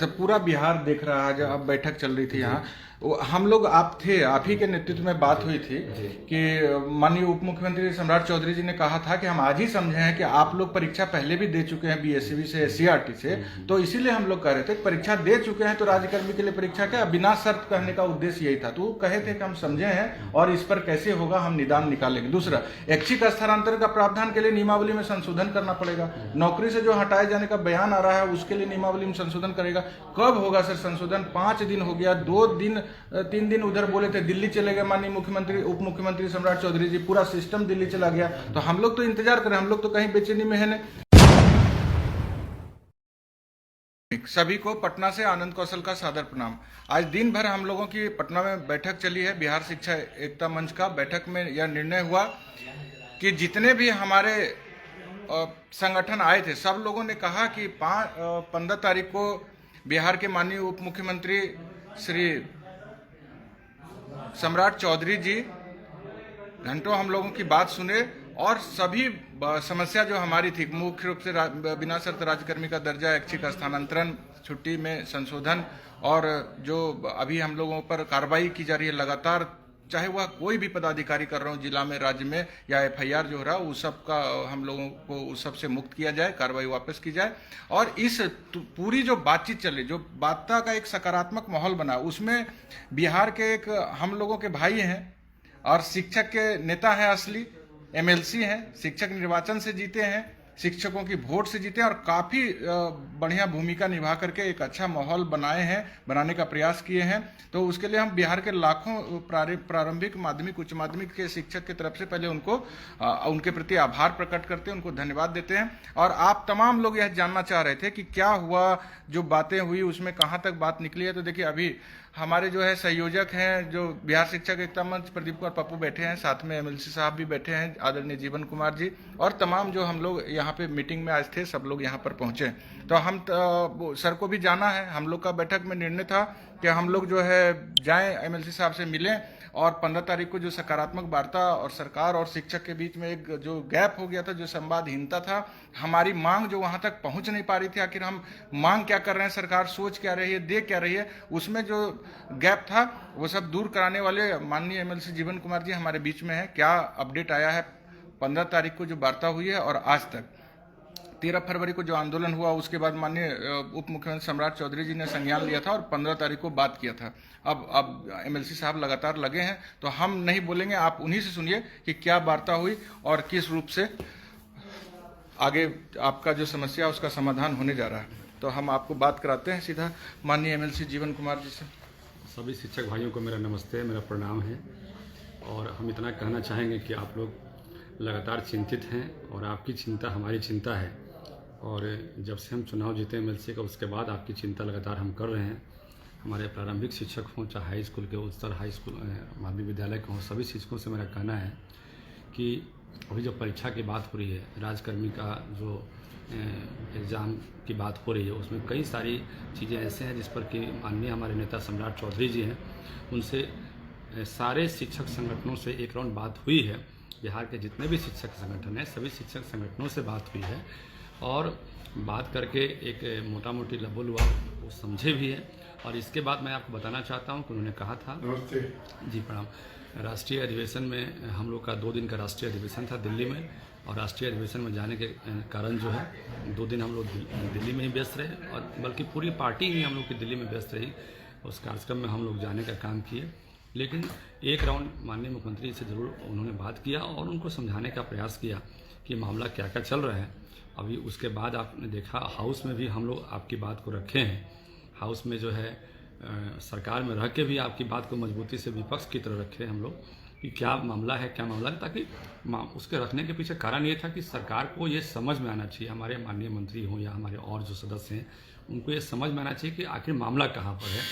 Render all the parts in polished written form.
से पूरा बिहार देख रहा है। जब अब बैठक चल रही थी यहाँ, हम लोग आप थे, आप ही के नेतृत्व में बात हुई थी कि माननीय उप मुख्यमंत्री सम्राट चौधरी जी ने कहा था कि हम आज ही समझे हैं कि आप लोग परीक्षा पहले भी दे चुके हैं बीएससीबी से, एससीईआरटी से, तो इसीलिए हम लोग कह रहे थे कि परीक्षा दे चुके हैं तो राज्यकर्मी के लिए परीक्षा क्या बिना शर्त कहने का उद्देश्य यही था। तो वो कहे थे कि हम समझे हैं और इस पर कैसे होगा हम निदान निकालेंगे। दूसरा, ऐच्छिक स्थानांतरण का प्रावधान के लिए नियमावली में संशोधन करना पड़ेगा। नौकरी से जो हटाए जाने का बयान आ रहा है उसके लिए नियमावली में संशोधन करेगा। कब होगा सर संशोधन? 5 दिन हो गया, 3 दिन उधर बोले थे, दिल्ली चले गए माननीय मुख्यमंत्री उप मुख्यमंत्री सम्राट चौधरी जी, पूरा सिस्टम दिल्ली चला गया। तो हम लोग तो इंतजार करें, हम लोग तो कहीं बेचैनी में है नहीं। सभी को पटना से आनंद कौशल का सादर प्रणाम। आज दिन भर हम लोगों की पटना में बैठक चली है, बिहार शिक्षा एकता मंच का। बैठक में यह निर्णय हुआ कि जितने भी हमारे संगठन आए थे, सब लोगों ने कहा कि 15 तारीख को बिहार के माननीय उप मुख्यमंत्री श्री सम्राट चौधरी जी घंटों हम लोगों की बात सुने और सभी समस्या जो हमारी थी, मुख्य रूप से बिना शर्त राज्यकर्मी का दर्जा, ऐच्छिक स्थानांतरण, छुट्टी में संशोधन और जो अभी हम लोगों पर कार्रवाई की जा रही है लगातार, चाहे वह कोई भी पदाधिकारी कर रहा हो जिला में, राज्य में, या एफआईआर जो हो रहा है, उस सब का हम लोगों को उस सब से मुक्त किया जाए, कार्रवाई वापस की जाए। और इस पूरी जो बातचीत चली, जो वार्ता का एक सकारात्मक माहौल बना, उसमें बिहार के एक हम लोगों के भाई हैं और शिक्षक के नेता हैं, असली एमएलसी हैं, शिक्षक निर्वाचन से जीते हैं, शिक्षकों की वोट से जीते हैं और काफ़ी बढ़िया भूमिका निभा करके एक अच्छा माहौल बनाने का प्रयास किए हैं। तो उसके लिए हम बिहार के लाखों प्रारंभिक, माध्यमिक, उच्च माध्यमिक के शिक्षक की तरफ से पहले उनके प्रति आभार प्रकट करते हैं, उनको धन्यवाद देते हैं। और आप तमाम लोग यह जानना चाह रहे थे कि क्या हुआ, जो बातें हुई उसमें कहाँ तक बात निकली है। तो देखिए, अभी हमारे जो है संयोजक हैं, जो बिहार शिक्षक एकता मंच, प्रदीप कुमार पप्पू बैठे हैं, साथ में एमएलसी साहब भी बैठे हैं, आदरणीय जीवन कुमार जी, और तमाम जो हम लोग यहाँ पे मीटिंग में आज थे, सब लोग यहाँ पर पहुंचे। तो हम सर को भी जाना है, हम लोग का बैठक में निर्णय था कि हम लोग जो है जाएं, एमएलसी साहब से मिलें और 15 तारीख को जो सकारात्मक वार्ता और सरकार और शिक्षक के बीच में एक जो गैप हो गया था, जो संवादहीनता था, हमारी मांग जो वहां तक पहुंच नहीं पा रही थी, आखिर हम मांग क्या कर रहे हैं, सरकार सोच क्या रही है, दे क्या रही है, उसमें जो गैप था वो सब दूर कराने वाले माननीय एमएलसी जीवन कुमार जी हमारे बीच में है। क्या अपडेट आया है 15 तारीख को जो वार्ता हुई है और आज तक 13 फरवरी को जो आंदोलन हुआ, उसके बाद माननीय उप मुख्यमंत्री सम्राट चौधरी जी ने संज्ञान लिया था और 15 तारीख को बात किया था। अब एमएलसी साहब लगातार लगे हैं, तो हम नहीं बोलेंगे, आप उन्हीं से सुनिए कि क्या वार्ता हुई और किस रूप से आगे आपका जो समस्या है उसका समाधान होने जा रहा है। तो हम आपको बात कराते हैं सीधा माननीय एमएलसी जीवन कुमार जी से। सभी शिक्षक भाइयों को मेरा नमस्ते, मेरा प्रणाम है। और हम इतना कहना चाहेंगे कि आप लोग लगातार चिंतित हैं और आपकी चिंता हमारी चिंता है। और जब से हम चुनाव जीते एमएलसी का, उसके बाद आपकी चिंता लगातार हम कर रहे हैं। हमारे प्रारंभिक शिक्षक हों, चाहे हाई स्कूल के, उच्चतर हाई स्कूल, माध्यमिक विद्यालय के हों, सभी शिक्षकों से मेरा कहना है कि अभी जो परीक्षा की बात हो रही है, राज्यकर्मी का जो एग्ज़ाम की बात हो रही है, उसमें कई सारी चीज़ें ऐसे हैं जिस पर कि माननीय हमारे नेता सम्राट चौधरी जी हैं, उनसे सारे शिक्षक संगठनों से एक राउंड बात हुई है। बिहार के जितने भी शिक्षक संगठन हैं, सभी शिक्षक संगठनों से बात हुई है और बात करके एक मोटा मोटी लबोल हुआ, वो समझे भी है। और इसके बाद मैं आपको बताना चाहता हूँ कि उन्होंने कहा था, जी प्रणाम, राष्ट्रीय अधिवेशन में हम लोग का 2 दिन का राष्ट्रीय अधिवेशन था दिल्ली में, और राष्ट्रीय अधिवेशन में जाने के कारण जो है 2 दिन हम लोग दिल्ली में ही व्यस्त रहे, और बल्कि पूरी पार्टी ही हम लोग की दिल्ली में व्यस्त रही। उस कार्यक्रम में हम लोग जाने का काम किए, लेकिन एक राउंड माननीय मुख्यमंत्री से ज़रूर उन्होंने बात किया और उनको समझाने का प्रयास किया कि मामला क्या क्या चल रहा है। अभी उसके बाद आपने देखा, हाउस में भी हम लोग आपकी बात को रखे हैं। हाउस में जो है सरकार में रह के भी आपकी बात को मजबूती से विपक्ष की तरह रखे हम लोग कि क्या मामला है, क्या मामला है, ताकि उसके रखने के पीछे कारण ये था कि सरकार को ये समझ में आना चाहिए, हमारे माननीय मंत्री हों या हमारे और जो सदस्य हैं, उनको ये समझ में आना चाहिए कि आखिर मामला कहाँ पर है,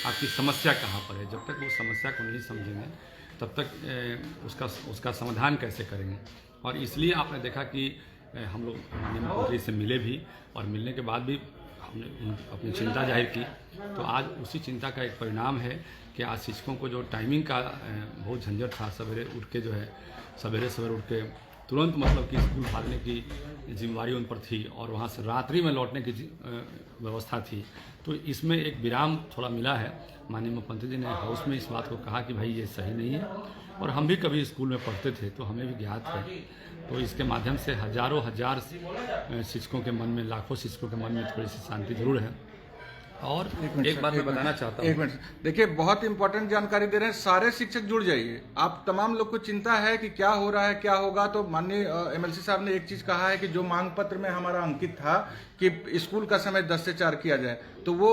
आपकी समस्या कहाँ पर है। जब तक वो समस्या को नहीं समझेंगे तब तक उसका समाधान कैसे करेंगे। और इसलिए आपने देखा कि हम लोग माननीय मुख्यमंत्री से मिले भी, और मिलने के बाद भी हमने अपनी चिंता जाहिर की। तो आज उसी चिंता का एक परिणाम है कि आज शिक्षकों को जो टाइमिंग का बहुत झंझट था, सवेरे उठ के जो है सवेरे उठ के तुरंत मतलब कि स्कूल भागने की जिम्मेवारी उन पर थी और वहाँ से रात्रि में लौटने की व्यवस्था थी। तो इसमें एक विराम थोड़ा मिला है। माननीय मुख्यमंत्री जी ने हाउस में इस बात को कहा कि भाई ये सही नहीं है, और हम भी कभी स्कूल में पढ़ते थे तो हमें भी ज्ञात है। तो इसके माध्यम से हजारों हजार शिक्षकों के मन में, लाखों शिक्षकों के मन में थोड़ी सी शांति जरूर है। और एक बात मैं बताना चाहता हूँ, एक मिनट, देखिए बहुत इंपॉर्टेंट जानकारी दे रहे हैं, सारे शिक्षक जुड़ जाइए। आप तमाम लोग को चिंता है कि क्या हो रहा है, क्या होगा, तो माननीय एमएलसी साहब ने एक चीज कहा है कि जो मांग पत्र में हमारा अंकित था कि स्कूल का समय 10 से 4 किया जाए, तो वो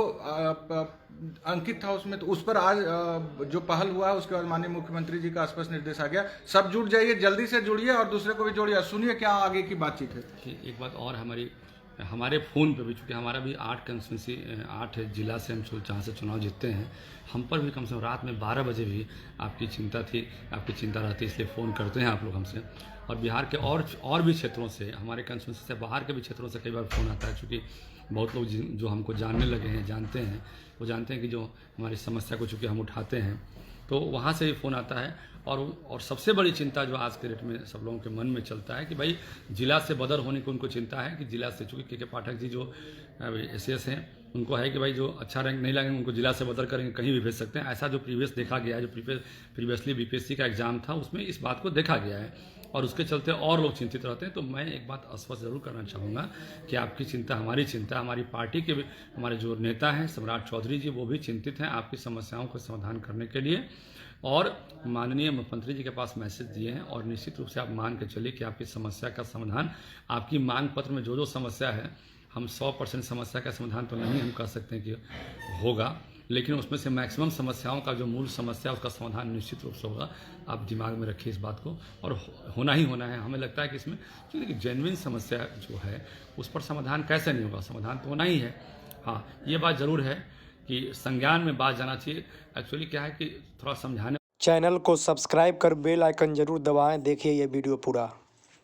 अंकित था उसमें, तो उस पर आज जो पहल हुआ है उसके बाद माननीय मुख्यमंत्री जी का स्पष्ट निर्देश आ गया। सब जुड़ जाइए, जल्दी से जुड़िए और दूसरे को भी जोड़िए। सुनिए क्या आगे की बातचीत है। एक बात और, हमारे फ़ोन पे भी, चूँकि हमारा भी 8 कंस्टिट्यूंसी 8 जिला से हम जहाँ से चुनाव जीतते हैं, हम पर भी कम से कम रात में 12 बजे भी आपकी चिंता थी, आपकी चिंता रहती है, इसलिए फ़ोन करते हैं आप लोग हमसे। और बिहार के और भी क्षेत्रों से, हमारे कंस्टिट्यूंसी से बाहर के भी क्षेत्रों से कई बार फ़ोन आता है। चूँकि बहुत लोग जो हमको जानने लगे हैं, जानते हैं, वो जानते हैं कि जो हमारी समस्या को चूँकि हम उठाते हैं, तो वहाँ से भी फ़ोन आता है। और सबसे बड़ी चिंता जो आज के डेट में सब लोगों के मन में चलता है कि भाई जिला से बदर होने की उनको चिंता है कि जिला से, चूँकि के पाठक जी जो एस हैं, उनको है कि भाई जो अच्छा रैंक नहीं लगेंगे उनको जिला से बदर करेंगे, कहीं भी भेज सकते हैं। ऐसा जो प्रीवियस देखा गया है, जो प्रीवियसली बीपीएससी का एग्जाम था उसमें इस बात को देखा गया है, और उसके चलते और लोग चिंतित रहते हैं। तो मैं एक बात आश्वस्त जरूर करना चाहूँगा कि आपकी चिंता हमारी चिंता, हमारी पार्टी के हमारे जो नेता हैं सम्राट चौधरी जी, वो भी चिंतित हैं आपकी समस्याओं को समाधान करने के लिए, और माननीय मुख्यमंत्री जी के पास मैसेज दिए हैं। और निश्चित रूप से आप मान के चलिए कि आपकी समस्या का समाधान, आपकी मांग पत्र में जो समस्या है, हम 100% समस्या का समाधान तो नहीं हम कह सकते हैं कि होगा, लेकिन उसमें से मैक्सिमम समस्याओं का जो मूल समस्या उसका समाधान निश्चित रूप से होगा। आप दिमाग में रखिए इस बात को, और होना ही होना है। हमें लगता है कि इसमें क्योंकि जेन्युइन समस्या जो है उस पर समाधान कैसे नहीं होगा, समाधान तो होना ही है। हाँ, ये बात ज़रूर है कि संज्ञान में बात जाना चाहिए। एक्चुअली क्या है कि थोड़ा समझाने चैनल को सब्सक्राइब कर बेल आइकन जरूर दबाएं। देखिए ये वीडियो पूरा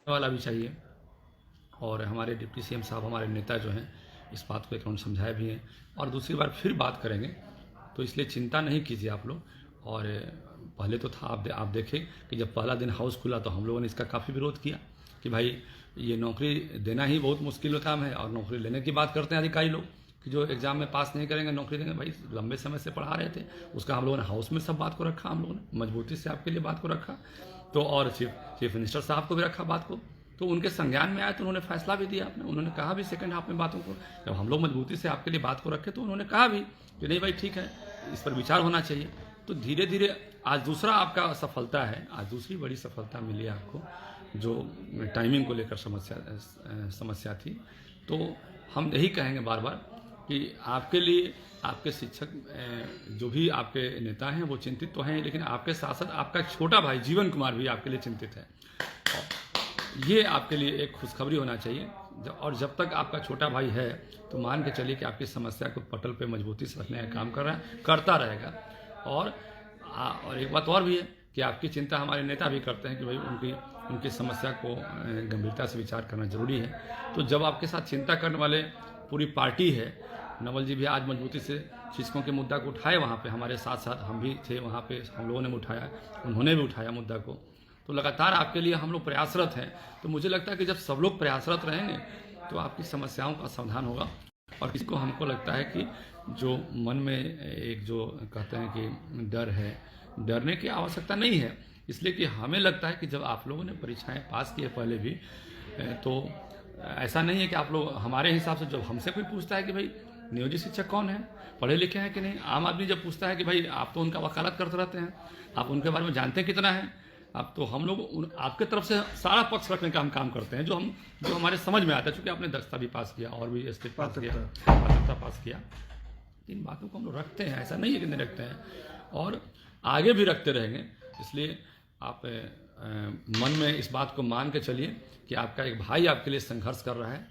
वाला भी चाहिए। और हमारे डिप्टी सीएम साहब, हमारे नेता जो हैं, इस बात को एक राउंड समझाए भी हैं, और दूसरी बार फिर बात करेंगे। तो इसलिए चिंता नहीं कीजिए आप लोग। और पहले तो था, आप देखें कि जब पहला दिन हाउस खुला तो हम लोगों ने इसका काफ़ी विरोध किया कि भाई ये नौकरी देना ही बहुत मुश्किल काम है, और नौकरी लेने की बात करते हैं अधिकारी लोग कि जो एग्जाम में पास नहीं करेंगे नौकरी देंगे। भाई लंबे समय से पढ़ा रहे थे, उसका हम लोगों ने हाउस में सब बात को रखा, हम लोगों ने मजबूती से आपके लिए बात को रखा। तो और चीफ मिनिस्टर साहब को भी रखा बात को, तो उनके संज्ञान में आया तो उन्होंने फैसला भी दिया। उन्होंने कहा भी सेकंड हाफ में बातों को, जब हम लोग मजबूती से आपके लिए बात को रखे तो उन्होंने कहा भी कि नहीं भाई ठीक है, इस पर विचार होना चाहिए। तो धीरे धीरे आज दूसरा आपका सफलता है, आज दूसरी बड़ी सफलता मिली आपको, जो टाइमिंग को लेकर समस्या थी। तो हम यही कहेंगे बार बार कि आपके लिए आपके शिक्षक जो भी आपके नेता हैं वो चिंतित तो हैं, लेकिन आपके साथ साथ आपका छोटा भाई जीवन कुमार भी आपके लिए चिंतित है। ये आपके लिए एक खुशखबरी होना चाहिए। और जब तक आपका छोटा भाई है तो मान के चलिए कि आपकी समस्या को पटल पे मजबूती से रखने का काम कर रहा है, करता रहेगा। और एक बात और भी है कि आपकी चिंता हमारे नेता भी करते हैं कि भाई उनकी समस्या को गंभीरता से विचार करना जरूरी है। तो जब आपके साथ चिंता करने वाले पूरी पार्टी है, नवल जी भी आज मजबूती से शिक्षकों के मुद्दा को उठाए, वहाँ पे हमारे साथ साथ हम भी थे, वहाँ पे हम लोगों ने भी उठाया, उन्होंने भी उठाया मुद्दा को। तो लगातार आपके लिए हम लोग प्रयासरत हैं। तो मुझे लगता है कि जब सब लोग प्रयासरत रहेंगे तो आपकी समस्याओं का समाधान होगा। और इसको हमको लगता है कि जो मन में एक जो कहते हैं कि डर है, डरने की आवश्यकता नहीं है। इसलिए कि हमें लगता है कि जब आप लोगों ने परीक्षाएं पास किए पहले भी, तो ऐसा नहीं है कि आप लोग हमारे हिसाब से, जब हमसे कोई पूछता है कि भाई नियोजित शिक्षक कौन है, पढ़े लिखे हैं कि नहीं, आम आदमी जब पूछता है कि भाई आप तो उनका वकालत करते रहते हैं, आप उनके बारे में जानते हैं कितना है, आप तो हम लोग आपके तरफ से सारा पक्ष रखने का हम काम करते हैं, जो हमारे समझ में आता है। चूँकि आपने दक्षता भी पास किया और भी स्टेट पास किया, पात्रता पास किया, इन बातों को हम लोग रखते हैं, ऐसा नहीं है कि नहीं रखते हैं, और आगे भी रखते रहेंगे। इसलिए आप मन में इस बात को मान के चलिए कि आपका एक भाई आपके लिए संघर्ष कर रहा है,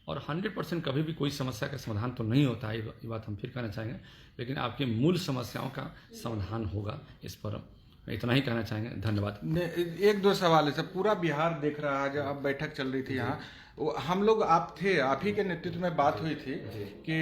और 100% कभी भी कोई समस्या का समाधान तो नहीं होता है, ये बात हम फिर कहना चाहेंगे, लेकिन आपकी मूल समस्याओं का समाधान होगा। इस पर इतना ही कहना चाहेंगे। धन्यवाद। एक दो सवाल है सर, पूरा बिहार देख रहा है, जब अब बैठक चल रही थी यहाँ, हम लोग आप ही के नेतृत्व में बात हुई थी कि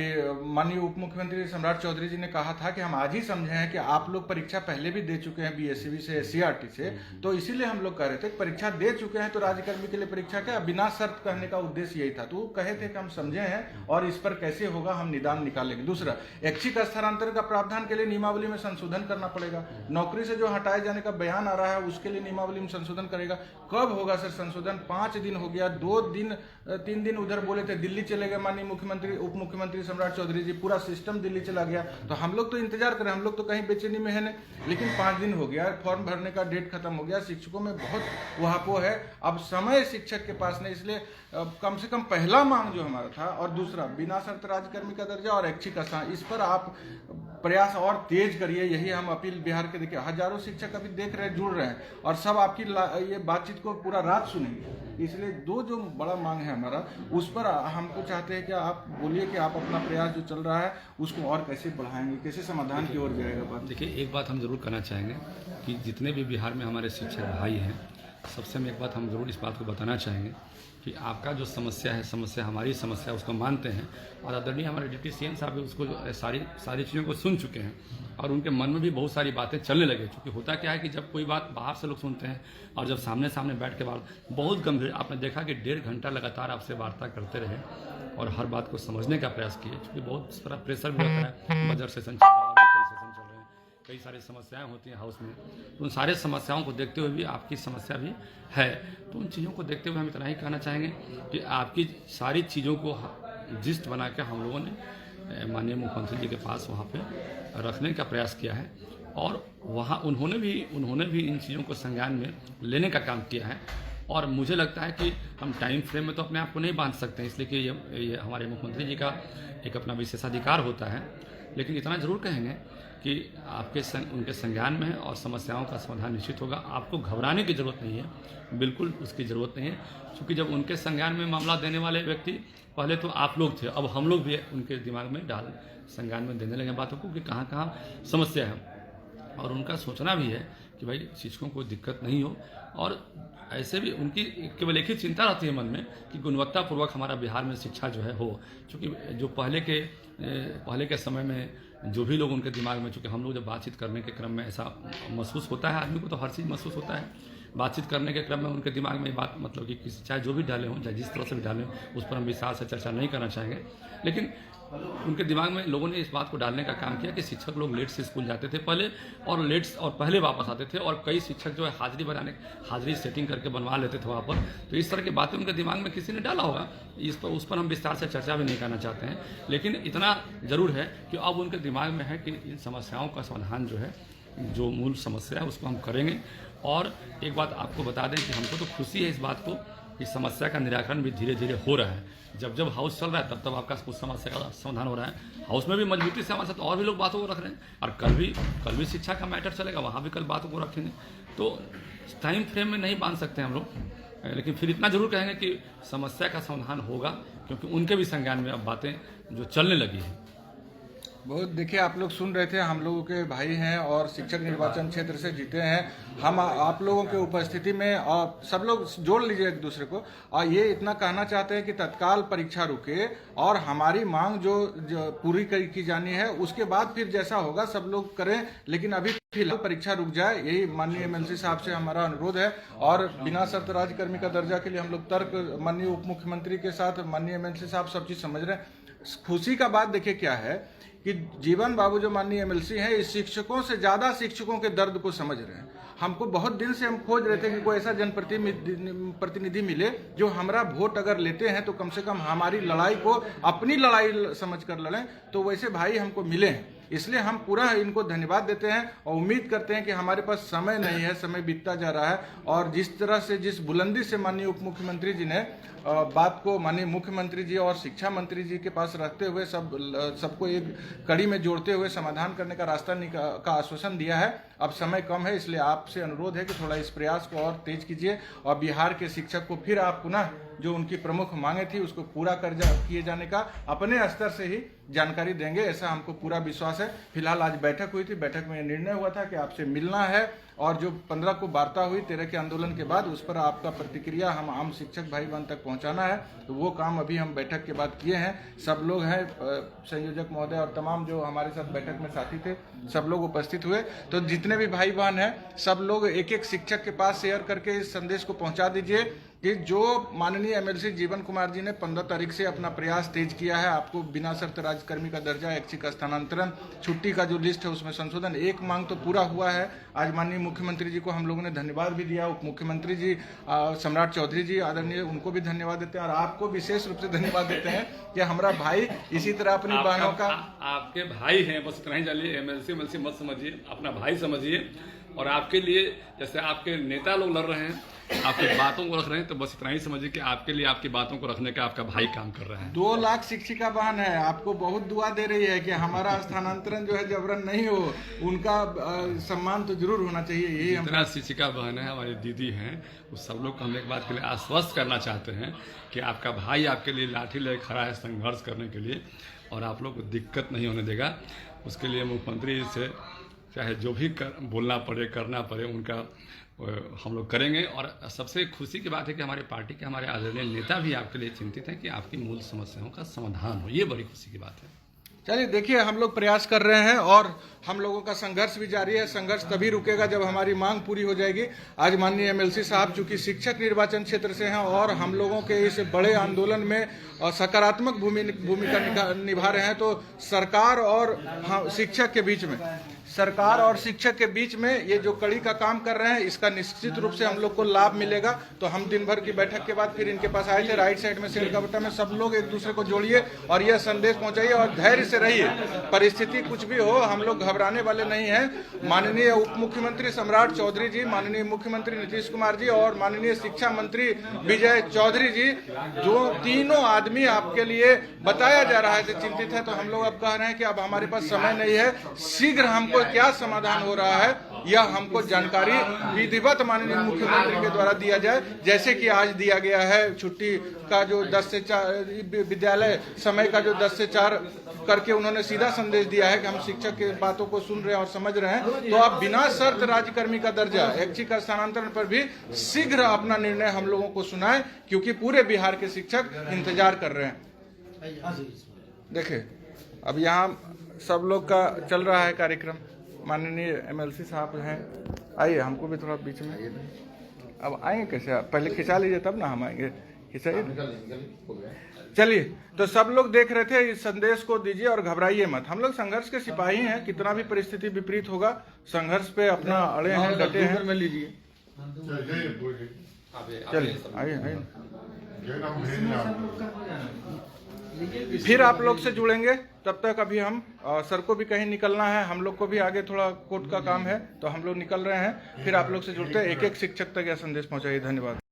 माननीय उप मुख्यमंत्री सम्राट चौधरी जी ने कहा था कि हम आज ही समझे हैं कि आप लोग परीक्षा पहले भी दे चुके हैं बीएससीबी से, एससीईआरटी से, तो इसीलिए हम लोग कह रहे थे कि परीक्षा दे चुके हैं तो राज्यकर्मी के लिए परीक्षा क्या बिना शर्त कहने का उद्देश्य यही था। तो वो कहे थे कि हम समझे हैं और इस पर कैसे होगा हम निदान निकालेंगे। दूसरा, ऐच्छिक स्थानांतरण का प्रावधान के लिए नियमावली में संशोधन करना पड़ेगा। नौकरी से जो हटाए जाने का बयान आ रहा है उसके लिए नियमावली में संशोधन करेगा। कब होगा सर संशोधन? 5 दिन हो गया, 3 दिन उधर बोले थे, दिल्ली चले गए माननीय मुख्यमंत्री उप मुख्यमंत्री सम्राट चौधरी जी, पूरा सिस्टम दिल्ली चला गया। तो हम लोग तो इंतजार करें, हम लोग तो कहीं बेचैनी में है नहीं, लेकिन 5 दिन हो गया, फॉर्म भरने का डेट खत्म हो गया। शिक्षकों में बहुत वहापो है, अब समय शिक्षक के पास नहीं। इसलिए कम से कम पहला मांग जो हमारा था, और दूसरा बिना शर्त राज्यकर्मी का दर्जा और ऐच्छिक स्थान, इस पर आप प्रयास और तेज करिए। यही हम अपील बिहार के देखिए, हजारों शिक्षक अभी देख रहे हैं, जुड़ रहे हैं और सब आपकी ये बातचीत को पूरा रात सुनेंगे। इसलिए जो बड़ा मांग है हमारा, उस पर हमको चाहते हैं कि आप बोलिए कि आप अपना प्रयास जो चल रहा है उसको और कैसे बढ़ाएंगे, कैसे समाधान की ओर जाएगा बात। देखिए, एक बात हम जरूर कहना चाहेंगे कि जितने भी बिहार में हमारे शिक्षक भाई हैं, सबसे में एक बात हम जरूर इस बात को बताना चाहेंगे कि आपका जो समस्या है, समस्या हमारी समस्या, उसको मानते हैं और आदरणीय हमारे डिप्टी सीएम साहब भी उसको सारी चीज़ों को सुन चुके हैं और उनके मन में भी बहुत सारी बातें चलने लगे। क्योंकि होता क्या है कि जब कोई बात बाहर से लोग सुनते हैं और जब सामने सामने बैठ के बात, बहुत गंभीर, आपने देखा कि 1.5 घंटा लगातार आपसे वार्ता करते रहे और हर बात को समझने का प्रयास किए। क्योंकि बहुत सारा प्रेशर भी होता है, बजट सेशन चल रहा है, कई सेशन चल रहे हैं, कई सारी समस्याएं होती हैं हाउस में। तो उन सारे समस्याओं को देखते हुए भी आपकी समस्या भी है, तो उन चीज़ों को देखते हुए हम इतना ही कहना चाहेंगे कि आपकी सारी चीज़ों को लिस्ट बना के हम लोगों ने माननीय मुख्यमंत्री जी के पास वहाँ पे रखने का प्रयास किया है और वहाँ उन्होंने भी इन चीज़ों को संज्ञान में लेने का काम किया है। और मुझे लगता है कि हम टाइम फ्रेम में तो अपने आप को नहीं बांध सकते हैं, इसलिए कि ये हमारे मुख्यमंत्री जी का एक अपना विशेषाधिकार होता है। लेकिन इतना ज़रूर कहेंगे कि उनके संज्ञान में है और समस्याओं का समाधान निश्चित होगा। आपको घबराने की ज़रूरत नहीं है, बिल्कुल उसकी ज़रूरत नहीं है, क्योंकि जब उनके संज्ञान में मामला देने वाले व्यक्ति पहले तो आप लोग थे, अब हम लोग भी उनके दिमाग में संज्ञान में देने लगे बातों को कि कहाँ कहाँ समस्या है। और उनका सोचना भी है कि भाई शिक्षकों को दिक्कत नहीं हो, और ऐसे भी उनकी केवल एक ही चिंता रहती है मन में कि गुणवत्तापूर्वक हमारा बिहार में शिक्षा जो है हो। क्योंकि जो पहले के समय में जो भी लोग उनके दिमाग में, चूँकि हम लोग जब बातचीत करने के क्रम में ऐसा महसूस होता है, आदमी को तो हर चीज़ महसूस होता है, बातचीत करने के क्रम में उनके दिमाग में बात, मतलब कि चाहे जो भी डाले हों, चाहे जिस तरह से भी डालें, उस पर हम विस्तार से चर्चा नहीं करना चाहेंगे। लेकिन उनके दिमाग में लोगों ने इस बात को डालने का काम किया कि शिक्षक लोग लेट से स्कूल जाते थे पहले, और पहले वापस आते थे, और कई शिक्षक जो है हाजिरी सेटिंग करके बनवा लेते थे वहाँ पर। तो इस तरह की बातें उनके दिमाग में किसी ने डाला होगा, उस पर हम विस्तार से चर्चा भी नहीं करना चाहते हैं। लेकिन इतना ज़रूर है कि अब उनके दिमाग में है कि इन समस्याओं का समाधान जो है, जो मूल समस्या है, उसको हम करेंगे। और एक बात आपको बता दें कि हमको तो खुशी है इस बात को कि समस्या का निराकरण भी धीरे धीरे हो रहा है। जब हाउस चल रहा है तब आपका कुछ समस्या का समाधान हो रहा है। हाउस में भी मजबूती से हमारे साथ और भी लोग बातों को रख रहे हैं, और कल भी शिक्षा का मैटर चलेगा, वहाँ भी कल बातों को रखेंगे। तो टाइम फ्रेम में नहीं बांध सकते हम लोग, लेकिन फिर इतना जरूर कहेंगे कि समस्या का समाधान होगा, क्योंकि उनके भी संज्ञान में अब बातें जो चलने लगी है। बहुत देखिए, आप लोग सुन रहे थे, हम लोगों के भाई हैं और शिक्षक निर्वाचन क्षेत्र से जीते हैं हम, आप लोगों के उपस्थिति में, और सब लोग जोड़ लीजिए एक दूसरे को, और ये इतना कहना चाहते हैं कि तत्काल परीक्षा रुके और हमारी मांग जो पूरी की जानी है, उसके बाद फिर जैसा होगा सब लोग करें, लेकिन अभी फिलहाल परीक्षा रुक जाए, यही माननीय एमएलसी साहब से हमारा अनुरोध है। और बिना शर्त राज्यकर्मी का दर्जा के लिए हम लोग तर्क माननीय उप मुख्यमंत्री के साथ माननीय एमएलसी साहब सब चीज समझ रहे हैं। खुशी का बात देखिए क्या है कि जीवन बाबू जो माननीय एमएलसी हैं, इस शिक्षकों से ज्यादा शिक्षकों के दर्द को समझ रहे हैं। हमको बहुत दिन से हम खोज रहे थे कि कोई ऐसा जनप्रतिनिधि मिले जो हमारा वोट अगर लेते हैं तो कम से कम हमारी लड़ाई को अपनी लड़ाई समझ कर लड़ें। तो वैसे भाई हमको मिले हैं, इसलिए हम पूरा इनको धन्यवाद देते हैं और उम्मीद करते हैं कि हमारे पास समय नहीं है, समय बीतता जा रहा है। और जिस तरह से, जिस बुलंदी से माननीय उप मुख्यमंत्री जी ने बात को माननीय मुख्यमंत्री जी और शिक्षा मंत्री जी के पास रखते हुए सबको एक कड़ी में जोड़ते हुए समाधान करने का रास्ता का आश्वासन दिया है। अब समय कम है, इसलिए आपसे अनुरोध है कि थोड़ा इस प्रयास को और तेज कीजिए और बिहार के शिक्षक को फिर आप पुनः जो उनकी प्रमुख मांगे थी उसको पूरा किए जाने का अपने स्तर से ही जानकारी देंगे, ऐसा हमको पूरा विश्वास है। फिलहाल आज बैठक हुई थी, बैठक में निर्णय हुआ था कि आपसे मिलना है और जो 15 को वार्ता हुई 13 के आंदोलन के बाद, उस पर आपका प्रतिक्रिया हम आम शिक्षक भाई बहन तक पहुंचाना है, तो वो काम अभी हम बैठक के बाद किए हैं। सब लोग हैं, संयोजक महोदय और तमाम जो हमारे साथ बैठक में साथी थे सब लोग उपस्थित हुए। तो जितने भी भाई बहन हैं सब लोग एक एक शिक्षक के पास शेयर करके इस संदेश को पहुंचा दीजिए कि जो माननीय एमएलसी जीवन कुमार जी ने 15 तारीख से अपना प्रयास तेज किया है, आपको बिना शर्त राज्यकर्मी का दर्जा, ऐच्छिक स्थानांतरण, छुट्टी का जो लिस्ट है उसमें संशोधन, एक मांग तो पूरा हुआ है। आज माननीय मुख्यमंत्री जी को हम लोगों ने धन्यवाद भी दिया, उप मुख्यमंत्री जी सम्राट चौधरी जी आदरणीय, उनको भी धन्यवाद देते हैं और आपको विशेष रूप से धन्यवाद देते हैं कि हमारा भाई इसी तरह अपनी बहनों का आपके भाई हैं, बस इतना ही जानिए। एमएलसी मत समझिए, अपना भाई समझिए। और आपके लिए जैसे आपके नेता लोग लड़ रहे हैं, आपकी बातों को रख रहे हैं, तो बस इतना ही समझिए कि आपके लिए आपकी बातों को रखने का आपका भाई काम कर रहा है। 2 लाख शिक्षिका बहन है, आपको बहुत दुआ दे रही है कि हमारा स्थानांतरण जो है जबरन नहीं हो, उनका सम्मान तो जरूर होना चाहिए। यही हम जितना शिक्षिका बहन है, हमारी दीदी हैं, उस सब लोग को हम एक बात के लिए आश्वस्त करना चाहते हैं कि आपका भाई आपके लिए लाठी लेकर खड़ा है संघर्ष करने के लिए, और आप लोग को दिक्कत नहीं होने देगा। उसके लिए मुख्यमंत्री से चाहे जो भी बोलना पड़े, करना पड़े, उनका हम लोग करेंगे। और सबसे खुशी की बात है कि हमारे पार्टी के हमारे आदरणीय नेता भी आपके लिए चिंतित हैं कि आपकी मूल समस्याओं का समाधान हो। ये बड़ी खुशी की बात है। चलिए देखिए, हम लोग प्रयास कर रहे हैं और हम लोगों का संघर्ष भी जारी है। संघर्ष तभी रुकेगा जब हमारी मांग पूरी हो जाएगी। आज माननीय एमएलसी साहब चूंकि शिक्षक निर्वाचन क्षेत्र से हैं और हम लोगों के इस बड़े आंदोलन में सकारात्मक भूमिका निभा रहे हैं, तो सरकार और शिक्षक के बीच में ये जो कड़ी का काम कर रहे हैं, इसका निश्चित रूप से हम लोग को लाभ मिलेगा। तो हम दिन भर की बैठक के बाद फिर इनके पास आए थे, राइट साइड में शेर का बट्टा में सब लोग एक दूसरे को जोड़िए और यह संदेश पहुंचाइए और धैर्य से रहिए। परिस्थिति कुछ भी हो, हम लोग घबराने वाले नहीं हैं। माननीय उप मुख्यमंत्री सम्राट चौधरी जी, माननीय मुख्यमंत्री नीतीश कुमार जी और माननीय शिक्षा मंत्री विजय चौधरी जी, जो तीनों आदमी आपके लिए बताया जा रहा है कि चिंतित है, तो हम लोग अब कह रहे हैं कि अब हमारे पास समय नहीं है, शीघ्र हमको क्या समाधान हो रहा है यह हमको जानकारी विधिवत माननीय मुख्यमंत्री के द्वारा दिया जाए। जैसे कि आज दिया गया है छुट्टी का जो 10 से 4 विद्यालय समय का जो 10 से 4 करके उन्होंने सीधा संदेश दिया है कि हम शिक्षक की बातों को सुन रहे हैं और समझ रहे हैं, तो आप बिना शर्त राज्यकर्मी का दर्जा, ऐच्छिक स्थानांतरण पर भी शीघ्र अपना निर्णय हम लोगों को सुनाएं, क्योंकि पूरे बिहार के शिक्षक इंतजार कर रहे हैं। देखिए, अब यहाँ सब लोग का चल रहा है कार्यक्रम। माननीय एमएलसी साहब हैं, आइए, हमको भी थोड़ा बीच में। अब आएंगे कैसे आप? पहले खिंचा लीजिए तब ना हम आएंगे। खिंचाइए। चलिए, तो सब लोग देख रहे थे, इस संदेश को दीजिए और घबराइए मत। हम लोग संघर्ष के सिपाही हैं, कितना भी परिस्थिति विपरीत होगा, संघर्ष पे अपना अड़े हैं, डटे हैं। में लीजिए, चलिए, आइए। फिर आप लोग से जुड़ेंगे, तब तक अभी हम सर को भी कहीं निकलना है, हम लोग को भी आगे थोड़ा कोर्ट का काम है, तो हम लोग निकल रहे हैं। फिर आप लोग से जुड़ते हैं, एक एक शिक्षक तक यह संदेश पहुंचाइए। धन्यवाद।